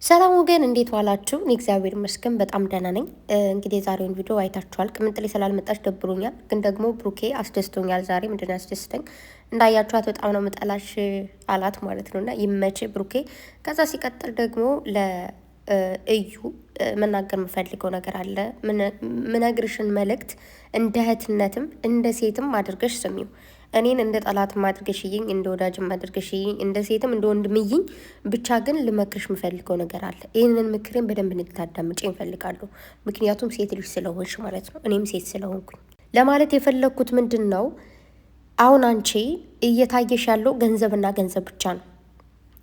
ሰላም ወገን እንዴት ዋላችሁ? እኔ እግዚአብሔር ይመስገን በጣም ደህና ነኝ። እንግዲህ የዛሬውን ቪዲዮ አይታችኋል። ቅምጥሌ ስላልመጣች ደብሮኛል፣ ግን ደግሞ ብሩኬ አስደስቶኛል። ዛሬ ምንድነው ያስደስተኝ? እንዳያችኋት በጣም ነው ምጠላሽ አላት ማለት ነውና ይመች ብሩኬ። ከዛ ሲቀጥል ደግሞ ለእዩ መናገር የምፈልገው ነገር አለ። ምነግርሽን መልእክት እንደ እህትነትም እንደ ሴትም አድርገሽ ስሚው። እኔን እንደ ጠላትም አድርገሽይኝ እንደ ወዳጅም አድርገሽይኝ እንደ ሴትም እንደ ወንድምይኝ፣ ብቻ ግን ልመክርሽ የምፈልገው ነገር አለ። ይህንን ምክሬን በደንብ እንድታዳምጪኝ እፈልጋለሁ። ምክንያቱም ሴት ልጅ ስለሆንሽ ማለት ነው፣ እኔም ሴት ስለሆንኩኝ። ለማለት የፈለግኩት ምንድን ነው፣ አሁን አንቺ እየታየሽ ያለው ገንዘብና ገንዘብ ብቻ ነው።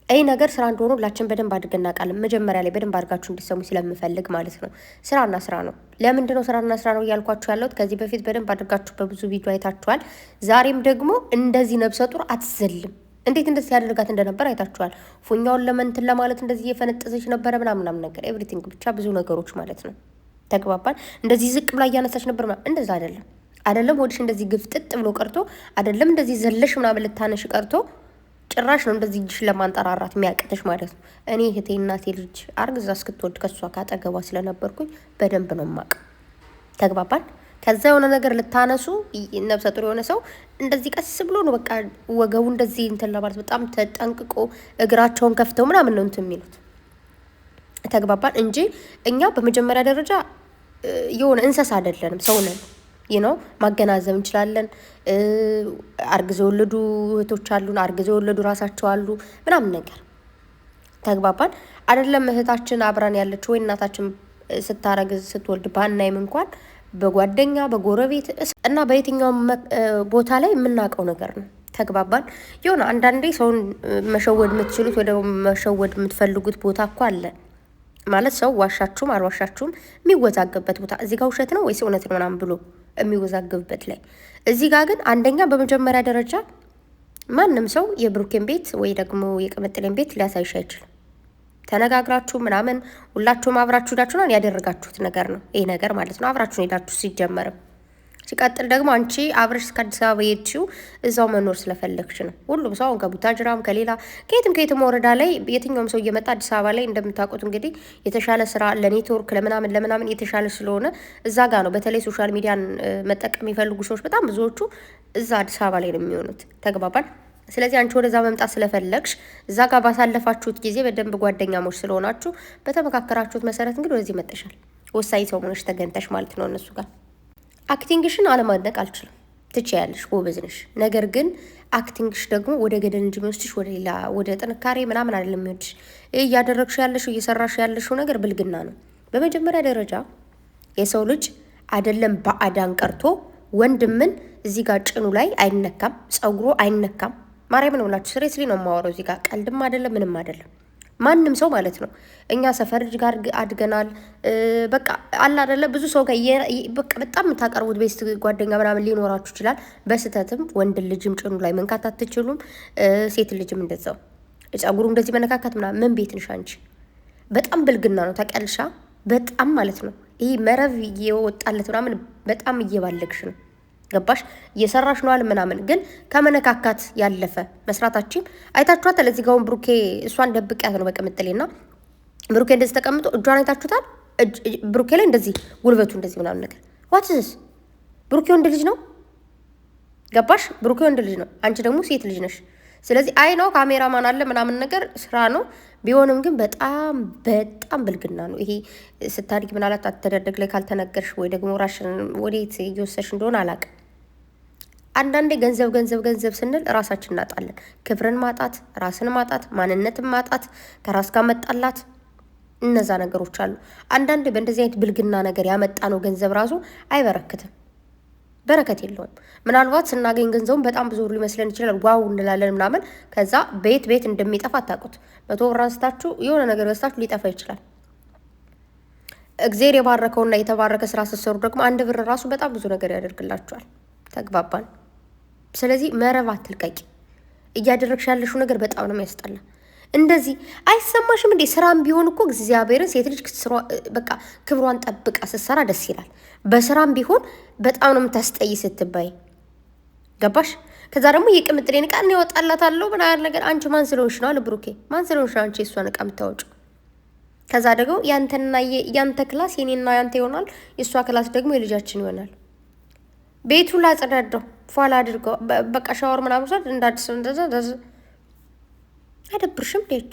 ይህ ነገር ስራ እንደሆነ ሁላችን በደንብ አድርገን እናውቃለን። መጀመሪያ ላይ በደንብ አድርጋችሁ እንዲሰሙ ስለምፈልግ ማለት ነው። ስራና ስራ ነው። ለምንድን ነው ስራና ስራ ነው እያልኳችሁ ያለሁት? ከዚህ በፊት በደንብ አድርጋችሁ በብዙ ቪዲዮ አይታችኋል። ዛሬም ደግሞ እንደዚህ ነብሰ ጡር አትዘልም። እንዴት እንደዚህ ያደርጋት እንደነበር አይታችኋል። ፉኛውን ለመንትን ለማለት እንደዚህ እየፈነጠሰች ነበረ ምናምናም ነገር ኤቭሪቲንግ፣ ብቻ ብዙ ነገሮች ማለት ነው። ተግባባን። እንደዚህ ዝቅ ብላ እያነሳች ነበር። እንደዛ አይደለም ወዲሽ እንደዚህ ግፍጥጥ ብሎ ቀርቶ አይደለም እንደዚህ ዘለሽ ምናምን ልታነሽ ቀርቶ ጭራሽ ነው እንደዚህ እጅሽ ለማንጠራራት የሚያቅትሽ ማለት ነው። እኔ እህቴ እናቴ ልጅ አርግዛ እስክትወልድ ከሷ ካጠገቧ ስለነበርኩኝ በደንብ ነው ማቅ። ተግባባን። ከዛ የሆነ ነገር ልታነሱ ነብሰ ጡር የሆነ ሰው እንደዚህ ቀስ ብሎ ነው በቃ ወገቡ እንደዚህ እንትን ለማለት በጣም ተጠንቅቆ እግራቸውን ከፍተው ምናምን ነው እንትን የሚሉት። ተግባባን እንጂ እኛ በመጀመሪያ ደረጃ የሆነ እንስሳ አይደለንም፣ ሰው ነን። ነው ማገናዘብ እንችላለን። አርግዘው ወለዱ እህቶች አሉን፣ አርግዘው ወለዱ ራሳቸው አሉ ምናምን ነገር። ተግባባን አይደለም? እህታችን አብራን ያለች ወይ እናታችን ስታረግዝ ስትወልድ ባናይም እንኳን በጓደኛ በጎረቤት እና በየትኛውም ቦታ ላይ የምናውቀው ነገር ነው። ተግባባን። የሆነ አንዳንዴ ሰውን መሸወድ የምትችሉት ወይ ደግሞ መሸወድ የምትፈልጉት ቦታ እኮ አለ ማለት ሰው ዋሻችሁም አልዋሻችሁም የሚወዛገብበት ቦታ እዚህ ጋር ውሸት ነው ወይስ እውነት ነው ምናምን ብሎ የሚወዛገብበት ላይ። እዚህ ጋር ግን አንደኛ በመጀመሪያ ደረጃ ማንም ሰው የብሩኬን ቤት ወይ ደግሞ የቅምጥሌን ቤት ሊያሳይሽ አይችልም። ተነጋግራችሁ ምናምን ሁላችሁም አብራችሁ ሄዳችሁና ያደረጋችሁት ነገር ነው ይሄ ነገር ማለት ነው። አብራችሁን ሄዳችሁ ሲጀመርም ሲቀጥል ደግሞ አንቺ አብረሽ እስከ አዲስ አበባ የሄድሽው እዛው መኖር ስለፈለግሽ ነው። ሁሉም ሰው ከቡታጅራም ከሌላ ከየትም ወረዳ ላይ የትኛውም ሰው እየመጣ አዲስ አበባ ላይ እንደምታውቁት እንግዲህ የተሻለ ስራ ለኔትወርክ ለምናምን የተሻለ ስለሆነ እዛ ጋር ነው። በተለይ ሶሻል ሚዲያን መጠቀም የሚፈልጉ ሰዎች በጣም ብዙዎቹ እዛ አዲስ አበባ ላይ ነው የሚሆኑት። ተግባባል። ስለዚህ አንቺ ወደዛ መምጣት ስለፈለግሽ እዛ ጋር ባሳለፋችሁት ጊዜ በደንብ ጓደኛሞች ስለሆናችሁ በተመካከራችሁት መሰረት እንግዲህ ወደዚህ መጠሻል። ወሳኝ ሰው ሆነሽ ተገንተሽ ማለት ነው እነሱ ጋር። አክቲንግሽን አለማድነቅ አልችልም፣ ትችያለሽ፣ ጎበዝ ነሽ። ነገር ግን አክቲንግሽ ደግሞ ወደ ገደል እንጂ የሚወስድሽ ወደ ሌላ ወደ ጥንካሬ ምናምን አይደለም የሚወድሽ። እያደረግሽ ያለሽው እየሰራሽ ያለሽው ነገር ብልግና ነው። በመጀመሪያ ደረጃ የሰው ልጅ አይደለም በአዳን ቀርቶ ወንድምን እዚህ ጋር ጭኑ ላይ አይነካም፣ ጸጉሩ አይነካም። ማርያምን ብላችሁ ስሬስሊ ነው የማወራው። እዚህ ጋር ቀልድም አይደለም ምንም አይደለም። ማንም ሰው ማለት ነው። እኛ ሰፈር ልጅ ጋር አድገናል። በቃ አላ አይደለ ብዙ ሰው ጋር በቃ በጣም የምታቀርቡት ቤስት ጓደኛ ምናምን ሊኖራችሁ ይችላል። በስተትም ወንድ ልጅም ጭኑ ላይ መንካት አትችሉም። ሴት ልጅም እንደዛው ጸጉሩ እንደዚህ መነካካት ምናምን ምን ቤት ነሽ አንቺ? በጣም ብልግና ነው ታውቂያለሽ። በጣም ማለት ነው። ይሄ መረብ እየወጣለት ምናምን በጣም እየባለግሽ ነው። ገባሽ? እየሰራሽ ነዋል ምናምን፣ ግን ከመነካካት ያለፈ መስራታችን አይታችኋታል። እዚህ ጋውን ብሩኬ እሷን ደብቂያት ነው በቅምጥሌና ብሩኬ እንደዚህ ተቀምጦ እጇን አይታችሁታል። ብሩኬ ላይ እንደዚህ ጉልበቱ እንደዚህ ምናምን ነገር ዋትስ ብሩኬ ወንድ ልጅ ነው። ገባሽ? ብሩኬ ወንድ ልጅ ነው፣ አንቺ ደግሞ ሴት ልጅ ነሽ። ስለዚህ አይ ነው ካሜራማን አለ ምናምን ነገር ስራ ነው። ቢሆንም ግን በጣም ብልግና ነው ይሄ። ስታድግ ምናላት አተዳደግ ላይ ካልተነገርሽ ወይ ደግሞ ራሽን ወዴት እየወሰድሽ እንደሆነ አላውቅም። አንዳንዴ ገንዘብ ስንል ራሳችን እናጣለን። ክብርን ማጣት፣ ራስን ማጣት፣ ማንነትን ማጣት፣ ከራስ ጋር መጣላት፣ እነዛ ነገሮች አሉ። አንዳንዴ በእንደዚህ አይነት ብልግና ነገር ያመጣ ነው ገንዘብ ራሱ አይበረክትም፣ በረከት የለውም። ምናልባት ስናገኝ ገንዘቡን በጣም ብዙ ሊመስለን ይችላል፣ ዋው እንላለን ምናምን። ከዛ ቤት እንደሚጠፋ አታውቁት። 100 ብር አንስታችሁ የሆነ ነገር ገዝታችሁ ሊጠፋ ይችላል። እግዜር የባረከውና የተባረከ ስራ ስትሰሩ ደግሞ 1 ብር ራሱ በጣም ብዙ ነገር ያደርግላችኋል። ተግባባን። ስለዚህ መረብ አትልቀቂ። እያደረግሽ ያለሽው ነገር በጣም ነው የሚያስጠላ። እንደዚህ አይሰማሽም እንዴ? ስራም ቢሆን እኮ እግዚአብሔርን ሴት ልጅ በቃ ክብሯን ጠብቃ ስትሰራ ደስ ይላል። በስራም ቢሆን በጣም ነው የምታስጠይ ስትባይ። ገባሽ? ከዛ ደግሞ የቅምጥሌን ዕቃ ነው ያወጣላታለሁ ምናምን ነገር። አንቺ ማን ስለሆንሽ ነው አለ ብሩኬ። ማን ስለሆንሽ ነው አንቺ እሷን ዕቃ የምታወጪው? ከዛ ደግሞ ያንተና ያንተ ክላስ የኔና ያንተ ይሆናል፣ የሷ ክላስ ደግሞ የልጃችን ይሆናል። ቤቱ ላጸዳዳው ፏላ አድርገው በቃ ሻወር ምናምን ወሰድ እንዳዲስ እንደዛ አይደብርሽም? ልጅ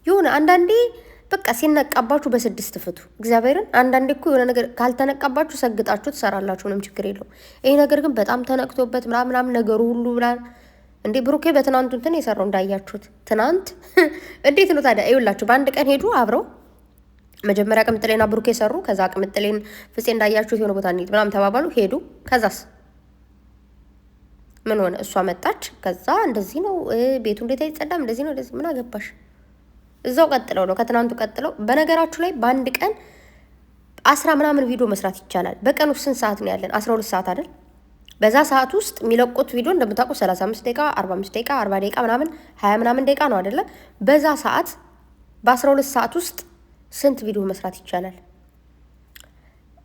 የሆነ አንዳንዴ በቃ ሲነቃባችሁ በስድስት ፍቱ እግዚአብሔርን። አንዳንዴ እኮ የሆነ ነገር ካልተነቃባችሁ ሰግጣችሁ ትሰራላችሁ፣ ምንም ችግር የለውም። ይሄ ነገር ግን በጣም ተነቅቶበት ምናምን ነገሩ ሁሉ ምናምን እንዴ ብሩኬ በትናንቱ እንትን የሰራው እንዳያችሁት ትናንት እንዴት ነው ታዲያ? ይኸውላችሁ በአንድ ቀን ሄዱ አብረው መጀመሪያ ቅምጥሌና ብሩኬ ሰሩ። ከዛ ቅምጥሌን ፍፄ እንዳያችሁት የሆነ ቦታ እንሂድ ምናምን ተባባሉ፣ ሄዱ። ከዛስ ምን ሆነ? እሷ መጣች። ከዛ እንደዚህ ነው ቤቱ እንዴት አይጸዳም፣ እንደዚህ ነው እንደዚህ። ምን አገባሽ? እዛው ቀጥለው ነው ከትናንቱ ቀጥለው። በነገራችሁ ላይ በአንድ ቀን 10 ምናምን ቪዲዮ መስራት ይቻላል። በቀን ውስጥ ስንት ሰዓት ነው ያለን? 12 ሰዓት አይደል? በዛ ሰዓት ውስጥ የሚለቁት ቪዲዮ እንደምታውቁ 35 ደቂቃ፣ 45 ደቂቃ፣ 40 ደቂቃ ምናምን 20 ምናምን ደቂቃ ነው አይደለ? በዛ ሰዓት በ12 ሰዓት ውስጥ ስንት ቪዲዮ መስራት ይቻላል?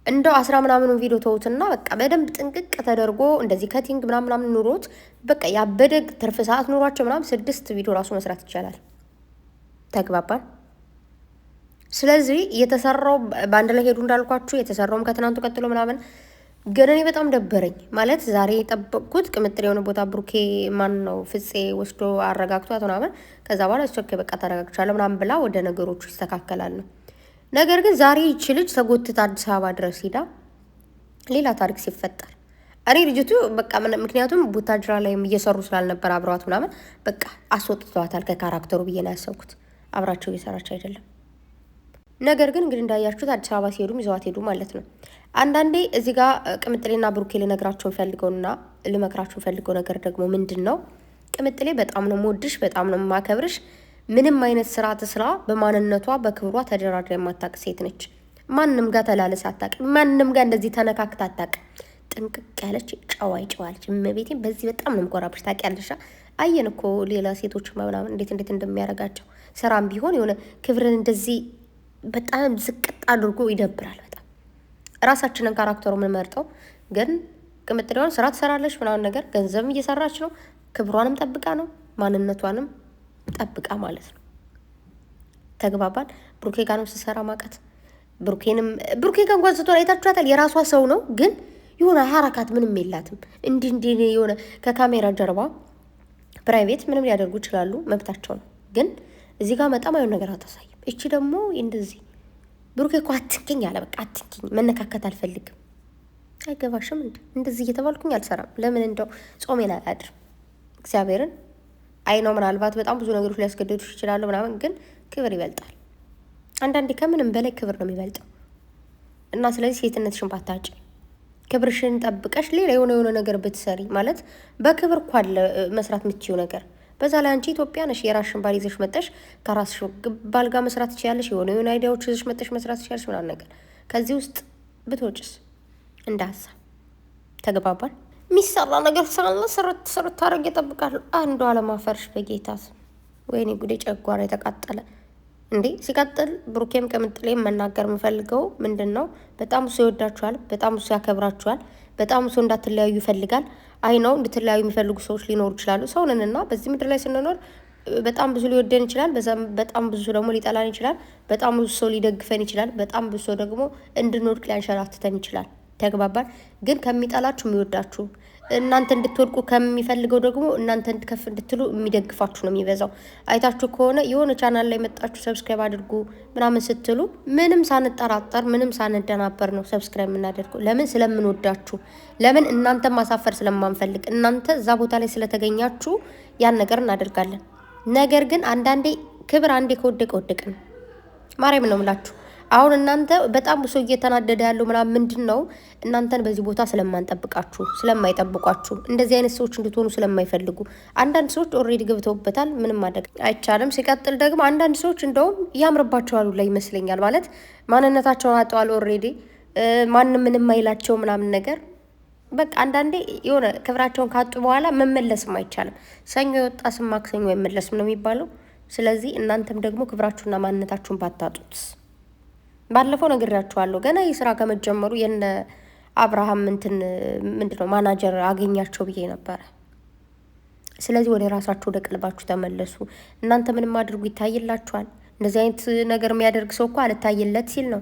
እንደው 10 ምናምኑን ቪዲዮ ተውትና በቃ በደንብ ጥንቅቅ ተደርጎ እንደዚህ ከቲንግ ምናምን ኑሮት በቃ ያበደግ ትርፍ ሰዓት ኑሯቸው ምናምን 6 ቪዲዮ ራሱ መስራት ይቻላል። ተግባባን? ስለዚህ የተሰራው በአንድ ላይ ሄዱ እንዳልኳችሁ፣ የተሰራውም ከትናንቱ ቀጥሎ ምናምን። ግን እኔ በጣም ደበረኝ ማለት ዛሬ የጠበቅኩት ቅምጥል የሆነ ቦታ ብሩኬ ማን ነው ፍፄ ወስዶ አረጋግቷት ምናምን ከዛ በኋላ እሱ በቃ ተረጋግቻለሁ ምናምን ብላ ወደ ነገሮቹ ይስተካከላል ነው። ነገር ግን ዛሬ ይቺ ልጅ ተጎትታ አዲስ አበባ ድረስ ሂዳ ሌላ ታሪክ ሲፈጠር እኔ ልጅቱ በቃ ምክንያቱም ቡታጅራ ላይም እየሰሩ ስላልነበር አብረዋት ምናምን በቃ አስወጥተዋታል ከካራክተሩ ብዬ ነው ያሰብኩት። አብራቸው እየሰራች አይደለም። ነገር ግን እንግዲህ እንዳያችሁት አዲስ አበባ ሲሄዱም ይዘዋት ሄዱ ማለት ነው። አንዳንዴ እዚህ ጋር ቅምጥሌና ብሩኬ ልነግራቸው ፈልገውና ልመክራችሁ ፈልገው ነገር ደግሞ ምንድን ነው፣ ቅምጥሌ በጣም ነው የምወድሽ፣ በጣም ነው የማከብርሽ። ምንም አይነት ስራ ትስራ በማንነቷ በክብሯ ተደራድራ የማታውቅ ሴት ነች። ማንም ጋር ተላለስ አታውቅም። ማንም ጋር እንደዚህ ተነካክታ አታውቅም። ጥንቅቅ ያለች ጨዋይ ጨዋለች። እመቤቴን በዚህ በጣም ነው የምኮራብሽ። ታውቂያለሽ? አየን እኮ ሌላ ሴቶች ምናምን እንዴት እንደሚያደርጋቸው ስራም ቢሆን የሆነ ክብርን እንደዚህ በጣም ዝቅጥ አድርጎ ይደብራል። በጣም ራሳችንን ካራክተሩ የምንመርጠው ግን ቅምጥሌዋን ስራ ትሰራለች ምናምን ነገር ገንዘብም እየሰራች ነው። ክብሯንም ጠብቃ ነው ማንነቷንም ጠብቃ ማለት ነው። ተግባባን? ብሩኬ ጋር ነው ስትሰራ ማቃት። ብሩኬ ጋር እንኳን ስትሆን አይታችኋታል። የራሷ ሰው ነው ግን የሆነ ሀረካት ምንም የላትም። እንዲህ የሆነ ከካሜራ ጀርባ ፕራይቬት ምንም ሊያደርጉ ይችላሉ፣ መብታቸው ነው። ግን እዚህ ጋር መጣም አይሆን ነገር አታሳይም። እቺ ደግሞ እንደዚህ ብሩኬ እኮ አትንኪኝ አለ። በቃ አትንኪኝ፣ መነካከት አልፈልግም። አይገባሽም? እንደዚህ እየተባልኩኝ አልሰራም። ለምን እንደው ጾሜን አላድርም። እግዚአብሔርን አይ ነው ምናልባት በጣም ብዙ ነገሮች ሊያስገድዱሽ ይችላሉ ምናምን፣ ግን ክብር ይበልጣል። አንዳንዴ ከምንም በላይ ክብር ነው የሚበልጠው እና ስለዚህ ሴትነትሽን ባታጭ ክብርሽን ጠብቀሽ ሌላ የሆነ ነገር ብትሰሪ ማለት በክብር እኮ አለ መስራት የምትችይው ነገር። በዛ ላይ አንቺ ኢትዮጵያ ነሽ። የራስሽን ባል ይዘሽ መጠሽ ከራስሽ ባል ጋር መስራት ትችያለሽ። የሆነ አይዲያዎች ይዘሽ መጠሽ መስራት ትችያለሽ ምናምን ነገር። ከዚህ ውስጥ ብትወጭስ እንደ ሀሳብ ተግባባል። የሚሰራ ነገር ሳለ ስርት አድርጌ እጠብቃለሁ። አንዱ አለማፈርሽ በጌታስ ወይኔ ጉዴ ጨጓራ የተቃጠለ እንዴ። ሲቀጥል ብሩኬም ቅምጥሌም መናገር የምፈልገው ምንድን ነው፣ በጣም እሱ ይወዳችኋል፣ በጣም እሱ ያከብራችኋል፣ በጣም እሱ እንዳትለያዩ ይፈልጋል። አይ ነው እንድትለያዩ የሚፈልጉ ሰዎች ሊኖሩ ይችላሉ። ሰውንንና በዚህ ምድር ላይ ስንኖር በጣም ብዙ ሊወደን ይችላል፣ በጣም ብዙ ደግሞ ሊጠላን ይችላል። በጣም ብዙ ሰው ሊደግፈን ይችላል፣ በጣም ብዙ ሰው ደግሞ እንድንወድቅ ሊያንሸራትተን ይችላል። ተግባባል። ግን ከሚጠላችሁ የሚወዳችሁ እናንተ እንድትወድቁ ከሚፈልገው ደግሞ እናንተ እንድከፍ እንድትሉ የሚደግፋችሁ ነው የሚበዛው። አይታችሁ ከሆነ የሆነ ቻናል ላይ መጣችሁ ሰብስክራይብ አድርጉ ምናምን ስትሉ ምንም ሳንጠራጠር ምንም ሳንደናበር ነው ሰብስክራይብ የምናደርገው። ለምን? ስለምንወዳችሁ። ለምን? እናንተ ማሳፈር ስለማንፈልግ። እናንተ እዛ ቦታ ላይ ስለተገኛችሁ ያን ነገር እናደርጋለን። ነገር ግን አንዳንዴ ክብር አንዴ ከወደቀ ወደቀ ነው። ማርያም ነው የምላችሁ። አሁን እናንተ በጣም ብሶ እየተናደደ ያለው ምናምን ምንድን ነው? እናንተን በዚህ ቦታ ስለማንጠብቃችሁ፣ ስለማይጠብቋችሁ፣ እንደዚህ አይነት ሰዎች እንድትሆኑ ስለማይፈልጉ። አንዳንድ ሰዎች ኦልሬዲ ገብተውበታል፣ ምንም ማድረግ አይቻልም። ሲቀጥል ደግሞ አንዳንድ ሰዎች እንደውም ያምርባቸዋሉ ላይ ይመስለኛል። ማለት ማንነታቸውን አጠዋል ኦልሬዲ፣ ማንም ምንም አይላቸው ምናምን ነገር። በቃ አንዳንዴ የሆነ ክብራቸውን ካጡ በኋላ መመለስም አይቻልም። ሰኞ የወጣ ስም ማክሰኞ አይመለስም ነው የሚባለው። ስለዚህ እናንተም ደግሞ ክብራችሁና ማንነታችሁን ባታጡት። ባለፈው ነግሬያችኋለሁ። ገና የስራ ከመጀመሩ የነ አብርሃም ምንድነው ማናጀር አገኛቸው ብዬ ነበረ። ስለዚህ ወደ ራሳችሁ ወደ ቀልባችሁ ተመለሱ። እናንተ ምንም አድርጉ ይታይላችኋል። እንደዚህ አይነት ነገር የሚያደርግ ሰው እኮ አልታየለት ሲል ነው።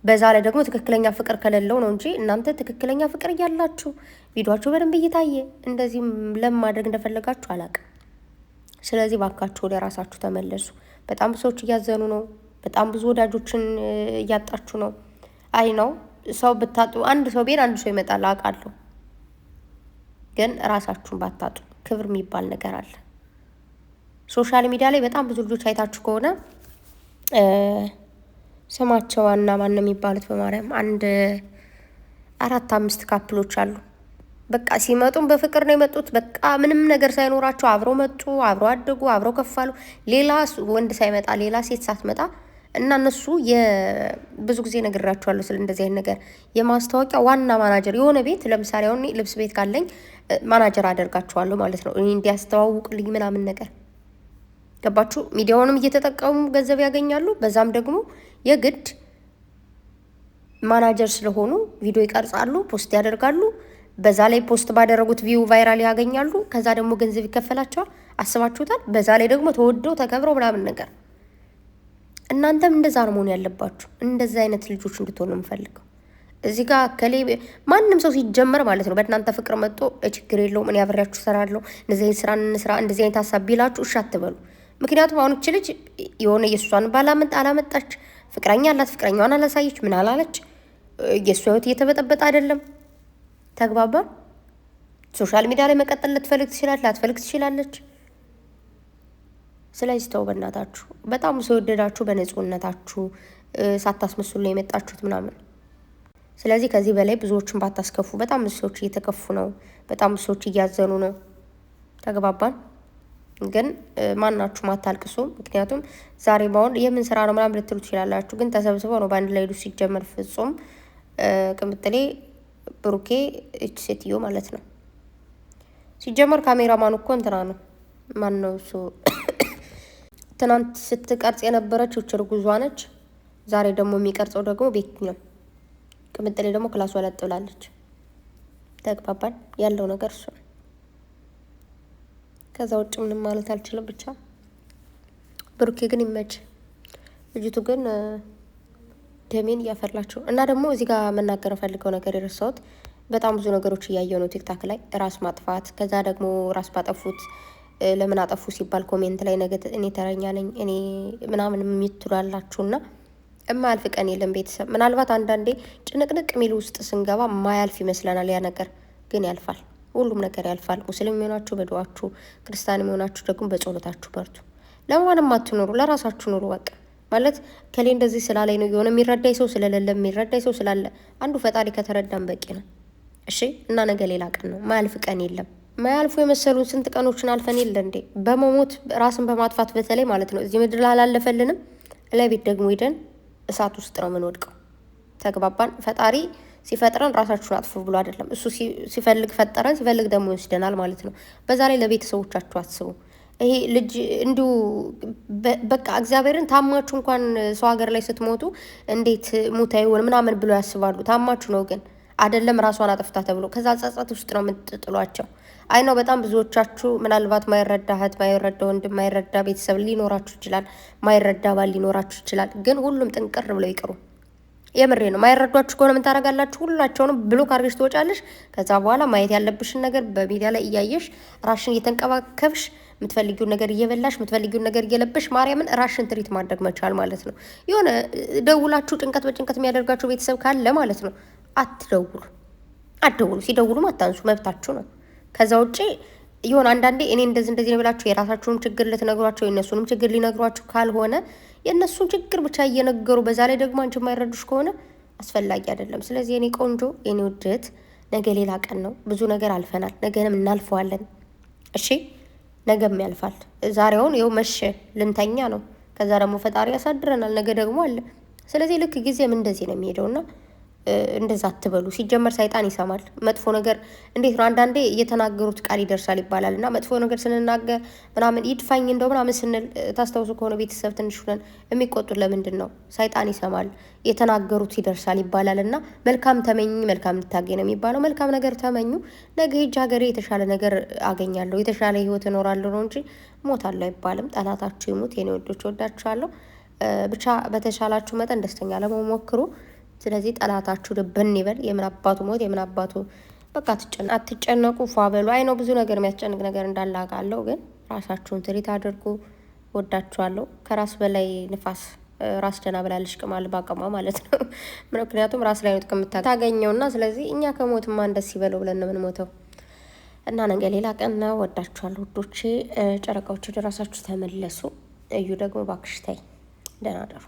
በዛ ላይ ደግሞ ትክክለኛ ፍቅር ከሌለው ነው እንጂ እናንተ ትክክለኛ ፍቅር እያላችሁ ቪዲዮአችሁ በደንብ እየታየ እንደዚህ ለማድረግ እንደፈለጋችሁ አላውቅም። ስለዚህ ባካችሁ ወደ ራሳችሁ ተመለሱ። በጣም ብዙ ሰዎች እያዘኑ ነው። በጣም ብዙ ወዳጆችን እያጣችሁ ነው። አይ ነው ሰው ብታጡ አንድ ሰው ቢሆን አንድ ሰው ይመጣል አውቃለሁ። ግን ራሳችሁን ባታጡ ክብር የሚባል ነገር አለ። ሶሻል ሚዲያ ላይ በጣም ብዙ ልጆች አይታችሁ ከሆነ ስማቸው ዋና ማን የሚባሉት በማርያም 4-5 ካፕሎች አሉ። በቃ ሲመጡም በፍቅር ነው የመጡት። በቃ ምንም ነገር ሳይኖራቸው አብረው መጡ፣ አብረው አደጉ፣ አብረው ከፋሉ። ሌላ ወንድ ሳይመጣ ሌላ ሴት ሳትመጣ እና እነሱ ብዙ ጊዜ ነግራቸዋለሁ ስለ እንደዚህ አይነት ነገር የማስታወቂያ ዋና ማናጀር የሆነ ቤት ለምሳሌ አሁን ልብስ ቤት ካለኝ ማናጀር አደርጋቸዋለሁ ማለት ነው። እኔ እንዲያስተዋውቅልኝ ምናምን ነገር ገባችሁ? ሚዲያውንም እየተጠቀሙ ገንዘብ ያገኛሉ። በዛም ደግሞ የግድ ማናጀር ስለሆኑ ቪዲዮ ይቀርጻሉ፣ ፖስት ያደርጋሉ። በዛ ላይ ፖስት ባደረጉት ቪው ቫይራል ያገኛሉ። ከዛ ደግሞ ገንዘብ ይከፈላቸዋል። አስባችሁታል? በዛ ላይ ደግሞ ተወደው ተከብረው ምናምን ነገር። እናንተም እንደዛ ነው መሆን ያለባችሁ። እንደዛ አይነት ልጆች እንድትሆኑ የምፈልገው እዚህ ጋር ማንም ሰው ሲጀመር ማለት ነው በእናንተ ፍቅር መጥቶ ችግር የለውም እኔ አብሬያችሁ እሰራለሁ፣ እንደዚህ አይነት ስራ እንስራ፣ እንደዚህ አይነት ሀሳብ ቢላችሁ እሺ አትበሉ። ምክንያቱም አሁን እች ልጅ የሆነ የእሷን አላመጣች፣ ፍቅረኛ አላት፣ ፍቅረኛዋን አላሳየች፣ ምን አላለች። የእሷ ህይወት እየተበጠበጠ አይደለም። ተግባባ። ሶሻል ሚዲያ ላይ መቀጠል ልትፈልግ ትችላለች፣ ላትፈልግ ትችላለች። ስለዚህ ተው በእናታችሁ። በጣም ሰው ወደዳችሁ በንጹህነታችሁ ሳታስመስሉ ነው የመጣችሁት ምናምን። ስለዚህ ከዚህ በላይ ብዙዎችን ባታስከፉ። በጣም ብዙ ሰዎች እየተከፉ ነው። በጣም ብዙ ሰዎች እያዘኑ ነው። ተግባባን። ግን ማናችሁም አታልቅሱ። ምክንያቱም ዛሬ ባሁን የምን ስራ ነው ምናምን ልትሉ ትችላላችሁ። ግን ተሰብስበው ነው በአንድ ላይ ሄዱ። ሲጀመር ፍጹም ቅምጥሌ ብሩኬ እች ሴትዮ ማለት ነው። ሲጀመር ካሜራማኑ እኮ እንትና ነው። ማን ነው እሱ? ትናንት ስትቀርጽ የነበረችው እርጉዟ ነች። ዛሬ ደግሞ የሚቀርጸው ደግሞ ቤት ነው። ቅምጥሌ ደግሞ ክላሷ ለጥ ብላለች። ተግባባን። ያለው ነገር እሱ ነው። ከዛ ውጭ ምንም ማለት አልችልም። ብቻ ብሩኬ ግን ይመች። ልጅቱ ግን ደሜን እያፈላችሁ እና ደግሞ እዚህ ጋር መናገር ፈልገው ነገር የረሳሁት በጣም ብዙ ነገሮች እያየው ነው ቲክታክ ላይ ራስ ማጥፋት። ከዛ ደግሞ ራስ ባጠፉት ለምን አጠፉ ሲባል ኮሜንት ላይ ነገ እኔ ተረኛ ነኝ እኔ ምናምን የምትላላችሁና የማያልፍ ቀን የለም ቤተሰብ። ምናልባት አንዳንዴ ጭንቅንቅ ሚል ውስጥ ስንገባ ማያልፍ ይመስለናል። ያ ነገር ግን ያልፋል። ሁሉም ነገር ያልፋል። ሙስሊም የሚሆናችሁ በዱዓችሁ፣ ክርስቲያን የሚሆናችሁ ደግሞ በጸሎታችሁ በርቱ። ለማንም አትኑሩ፣ ለራሳችሁ ኑሩ። በቃ ማለት ከሌ እንደዚህ ስላለኝ ነው የሆነ የሚረዳኝ ሰው ስለሌለ የሚረዳኝ ሰው ስላለ አንዱ ፈጣሪ ከተረዳን በቂ ነው። እሺ። እና ነገ ሌላ ቀን ነው። ማያልፍ ቀን የለም። ማያልፉ የመሰሉን ስንት ቀኖችን አልፈን የለ እንዴ? በመሞት ራስን በማጥፋት በተለይ ማለት ነው። እዚህ ምድር አላለፈልንም፣ ለቤት ደግሞ ሄደን እሳት ውስጥ ነው የምንወድቀው። ተግባባን። ፈጣሪ ሲፈጥረን ራሳችሁን አጥፉ ብሎ አይደለም። እሱ ሲፈልግ ፈጠረን፣ ሲፈልግ ደግሞ ይወስደናል ማለት ነው። በዛ ላይ ለቤተሰቦቻችሁ አስቡ። ይሄ ልጅ እንዲሁ በቃ እግዚአብሔርን ታማችሁ እንኳን ሰው ሀገር ላይ ስትሞቱ እንዴት ሙታ ይሆን ምናምን ብሎ ያስባሉ። ታማችሁ ነው ግን አይደለም ራሷን አጥፍታ ተብሎ ከዛ ጸጸት ውስጥ ነው የምትጥሏቸው። አይ ነው በጣም ብዙዎቻችሁ ምናልባት ማይረዳ እህት፣ ማይረዳ ወንድም፣ ማይረዳ ቤተሰብ ሊኖራችሁ ይችላል። ማይረዳ ባል ሊኖራችሁ ይችላል። ግን ሁሉም ጥንቅር ብለው ይቅሩ። የምሬ ነው። ማይረዷችሁ ከሆነ ምን ታደርጋላችሁ? ሁላቸውንም ብሎክ አድርገሽ ትወጫለሽ። ከዛ በኋላ ማየት ያለብሽን ነገር በሚዲያ ላይ እያየሽ ራሽን እየተንቀባከብሽ የምትፈልጊውን ነገር እየበላሽ የምትፈልጊውን ነገር እየለበሽ ማርያምን ራሽን ትሪት ማድረግ መቻል ማለት ነው። የሆነ ደውላችሁ ጭንቀት በጭንቀት የሚያደርጋችሁ ቤተሰብ ካለ ማለት ነው አትደውሉ። ሲደውሉም አታንሱ፣ መብታችሁ ነው። ከዛ ውጭ የሆነ አንዳንዴ እኔ እንደዚህ ነው ብላችሁ የራሳችሁን ችግር ልትነግሯቸው የእነሱንም ችግር ሊነግሯችሁ ካልሆነ የእነሱን ችግር ብቻ እየነገሩ በዛ ላይ ደግሞ አንቺ የማይረዱሽ ከሆነ አስፈላጊ አይደለም። ስለዚህ የኔ ቆንጆ የኔ ውድት ነገ ሌላ ቀን ነው። ብዙ ነገር አልፈናል። ነገንም እናልፈዋለን። እሺ ነገም ያልፋል። ዛሬውን ይኸው መሸ፣ ልንተኛ ነው። ከዛ ደግሞ ፈጣሪ ያሳድረናል። ነገ ደግሞ አለ። ስለዚህ ልክ ጊዜም እንደዚህ ነው የሚሄደውና እንደዛ አትበሉ። ሲጀመር ሰይጣን ይሰማል። መጥፎ ነገር እንዴት ነው አንዳንዴ እየተናገሩት ቃል ይደርሳል ይባላል እና መጥፎ ነገር ስንናገር ምናምን ይድፋኝ እንደው ምናምን ስንል ታስታውሱ ከሆነ ቤተሰብ ትንሽ ሁነን የሚቆጡት ለምንድን ነው? ሰይጣን ይሰማል። የተናገሩት ይደርሳል ይባላል እና መልካም ተመኝ መልካም ልታገኝ ነው የሚባለው። መልካም ነገር ተመኙ። ነገ ሂጅ ሀገሬ የተሻለ ነገር አገኛለሁ የተሻለ ህይወት እኖራለሁ ነው እንጂ ሞታለሁ አይባልም። ጠላታችሁ ይሙት። የኔ ወዶች ወዳችኋለሁ። ብቻ በተሻላችሁ መጠን ደስተኛ ለመሞክሩ። ስለዚህ ጠላታችሁ ልብን ይበል። የምን አባቱ ሞት የምን አባቱ በቃ አትጨነቁ። ፏ በሉ። አይ ነው ብዙ ነገር የሚያስጨንቅ ነገር እንዳለ አውቃለሁ፣ ግን ራሳችሁን ትሪት አድርጉ። ወዳችኋለሁ። ከራስ በላይ ንፋስ ራስ ደህና ብላለሽ ቅማል ባቀማ ማለት ነው። ምክንያቱም ራስ ላይ ነው ጥቅም ታገኘውና፣ ስለዚህ እኛ ከሞትማ እንደስ ይበለው ብለን ነው የምንሞተው እና ነገ ሌላ ቀን ነው። ወዳችኋለሁ ውዶቼ። ጨረቃዎች ወደ ራሳችሁ ተመለሱ። እዩ ደግሞ ባክሽ ተይ። ደህና ደሩ።